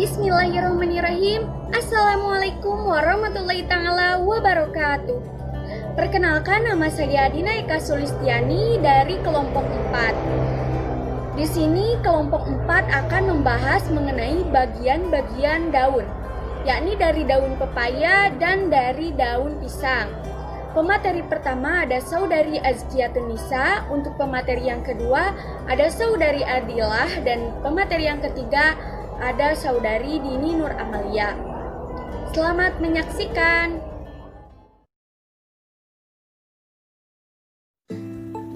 Bismillahirrahmanirrahim. Assalamualaikum warahmatullahi ta'ala wabarakatuh. Perkenalkan, nama saya Dina Eka Sulistiani dari kelompok 4. Di sini kelompok 4 akan membahas mengenai bagian-bagian daun, yakni dari daun pepaya dan dari daun pisang. Pemateri pertama ada Saudari Azkiyatun Nisa, untuk pemateri yang kedua ada Saudari Adilah, dan pemateri yang ketiga ada Saudari Dini Nur Amalia. Selamat menyaksikan.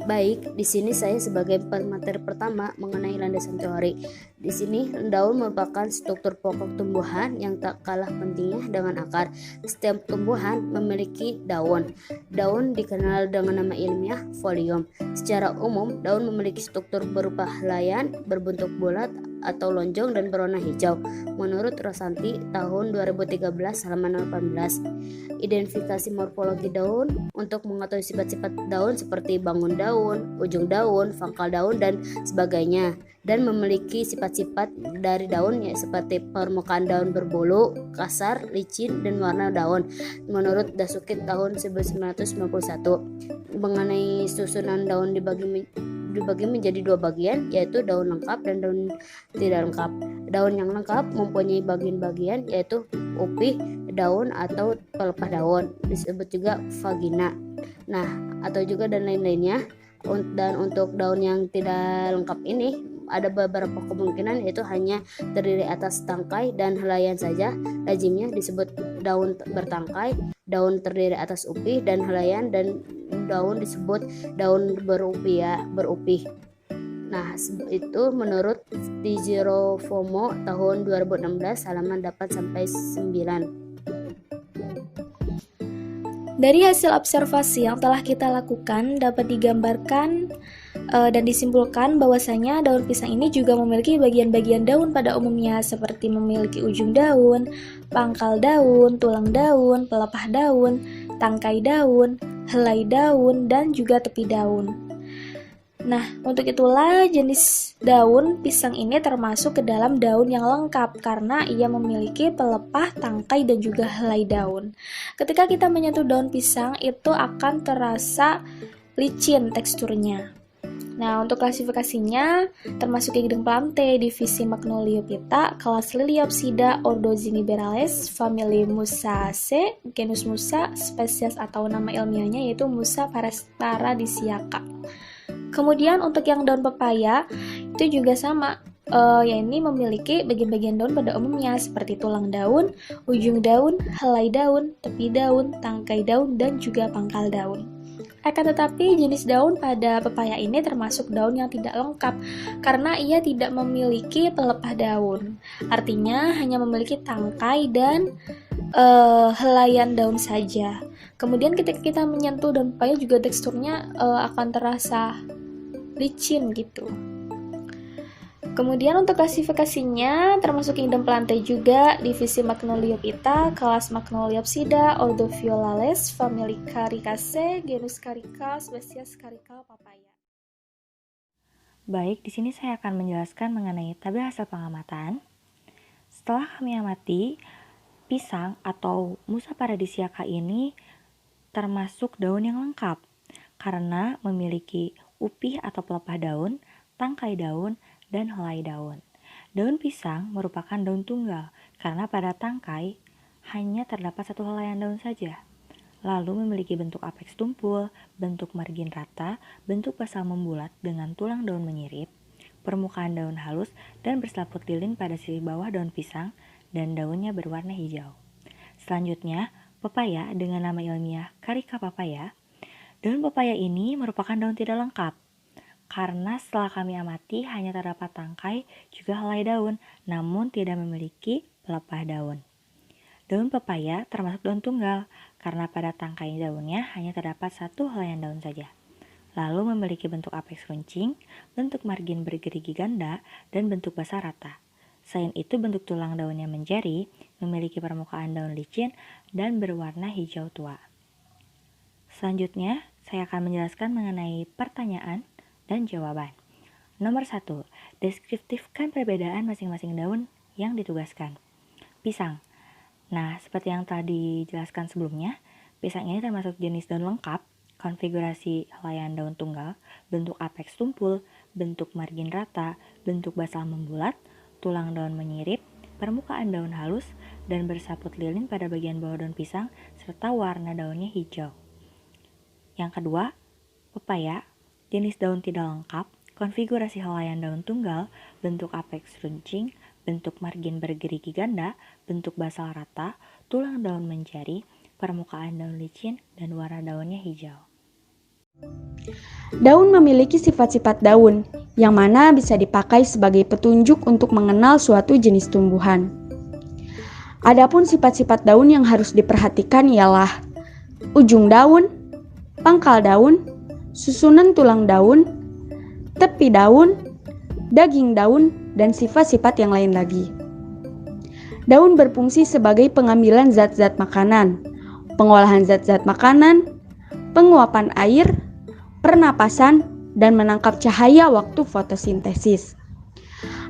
Baik, di sini saya sebagai pemateri pertama mengenai landasan teori. Di sini daun merupakan struktur pokok tumbuhan yang tak kalah pentingnya dengan akar. Setiap tumbuhan memiliki daun. Daun dikenal dengan nama ilmiah folium. Secara umum, daun memiliki struktur berupa helaian, berbentuk bulat atau lonjong dan berwarna hijau. Menurut Rosanti tahun 2013 halaman 18. Identifikasi morfologi daun untuk mengetahui sifat-sifat daun seperti bangun daun, ujung daun, pangkal daun, dan sebagainya, dan memiliki sifat-sifat dari daun seperti permukaan daun berbulu, kasar, licin, dan warna daun. Menurut Dasuki tahun 1991, mengenai susunan daun dibagi menjadi dua bagian, yaitu daun lengkap dan daun tidak lengkap. Daun yang lengkap mempunyai bagian-bagian yaitu upih daun atau pelepah daun, disebut juga vagina. Nah, atau juga dan lain-lainnya. Dan untuk daun yang tidak lengkap ini ada beberapa kemungkinan, yaitu hanya terdiri atas tangkai dan helaian saja. Lazimnya disebut daun bertangkai, daun terdiri atas upih dan helaian, dan daun disebut daun berupih. Nah, itu menurut Tijiro Fomo tahun 2016 halaman 8-9. Dari hasil observasi yang telah kita lakukan dapat digambarkan dan disimpulkan bahwasanya daun pisang ini juga memiliki bagian-bagian daun pada umumnya, seperti memiliki ujung daun, pangkal daun, tulang daun, pelepah daun, tangkai daun, helai daun, dan juga tepi daun. Nah, untuk itulah jenis daun pisang ini termasuk ke dalam daun yang lengkap karena ia memiliki pelepah, tangkai, dan juga helai daun. Ketika kita menyentuh daun pisang, itu akan terasa licin teksturnya. Nah, untuk klasifikasinya termasuk Igdeng Plante, divisi Magnoliophyta, kelas Liliopsida, ordo Ziniberales, famili Musaceae, genus Musa, spesies atau nama ilmiahnya yaitu Musa paradisiaca. Kemudian untuk yang daun pepaya itu juga sama, yakni memiliki bagian-bagian daun pada umumnya seperti tulang daun, ujung daun, helai daun, tepi daun, tangkai daun, dan juga pangkal daun. Akan tetapi jenis daun pada pepaya ini termasuk daun yang tidak lengkap karena ia tidak memiliki pelepah daun. Artinya hanya memiliki tangkai dan helaian daun saja. Kemudian ketika kita menyentuh daun pepaya juga teksturnya akan terasa licin gitu. Kemudian untuk klasifikasinya termasuk Igdeng Plante juga, divisi Magnoliophyta, kelas Magnoliopsida, ordo Violales, famili Caricaceae, genus Carica, spesies Carica papaya. Baik, di sini saya akan menjelaskan mengenai tabel hasil pengamatan. Setelah kami amati, pisang atau Musa paradisiaca ini termasuk daun yang lengkap karena memiliki upih atau pelepah daun, tangkai daun, dan helai daun. Daun pisang merupakan daun tunggal karena pada tangkai hanya terdapat satu helaian daun saja. Lalu memiliki bentuk apeks tumpul, bentuk margin rata, bentuk basal membulat dengan tulang daun menyirip, permukaan daun halus dan berselaput lilin pada sisi bawah daun pisang, dan daunnya berwarna hijau. Selanjutnya, pepaya dengan nama ilmiah Carica papaya. Daun pepaya ini merupakan daun tidak lengkap karena setelah kami amati hanya terdapat tangkai juga helai daun, namun tidak memiliki pelepah daun. Daun pepaya termasuk daun tunggal karena pada tangkai daunnya hanya terdapat satu helaian daun saja. Lalu memiliki bentuk apeks runcing, bentuk margin bergerigi ganda, dan bentuk basal rata. Selain itu bentuk tulang daunnya menjari, memiliki permukaan daun licin, dan berwarna hijau tua. Selanjutnya, saya akan menjelaskan mengenai pertanyaan dan jawaban. Nomor 1. Deskriptifkan perbedaan masing-masing daun yang ditugaskan. Pisang. Nah, seperti yang telah dijelaskan sebelumnya, pisang ini termasuk jenis daun lengkap, konfigurasi helaian daun tunggal, bentuk apeks tumpul, bentuk margin rata, bentuk basal membulat, tulang daun menyirip, permukaan daun halus, dan bersaput lilin pada bagian bawah daun pisang, serta warna daunnya hijau. Yang kedua, pepaya, jenis daun tidak lengkap, konfigurasi helaian daun tunggal, bentuk apeks runcing, bentuk margin bergerigi ganda, bentuk basal rata, tulang daun menjari, permukaan daun licin, dan warna daunnya hijau. Daun memiliki sifat-sifat daun, yang mana bisa dipakai sebagai petunjuk untuk mengenal suatu jenis tumbuhan. Adapun sifat-sifat daun yang harus diperhatikan ialah ujung daun, pangkal daun, susunan tulang daun, tepi daun, daging daun, dan sifat-sifat yang lain lagi. Daun berfungsi sebagai pengambilan zat-zat makanan, pengolahan zat-zat makanan, penguapan air, pernapasan, dan menangkap cahaya waktu fotosintesis.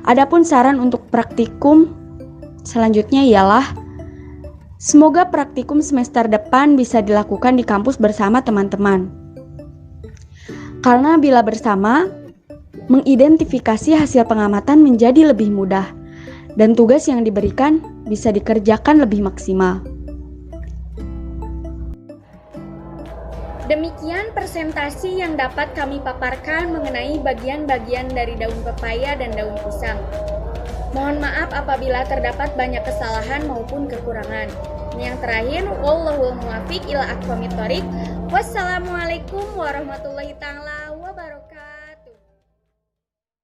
Adapun saran untuk praktikum selanjutnya ialah semoga praktikum semester depan bisa dilakukan di kampus bersama teman-teman. Karena bila bersama, mengidentifikasi hasil pengamatan menjadi lebih mudah dan tugas yang diberikan bisa dikerjakan lebih maksimal. Demikian presentasi yang dapat kami paparkan mengenai bagian-bagian dari daun pepaya dan daun pisang. Mohon maaf apabila terdapat banyak kesalahan maupun kekurangan. Yang terakhir, wallahul muwaffiq ila aqwamit thoriq. Wassalamualaikum warahmatullahi taala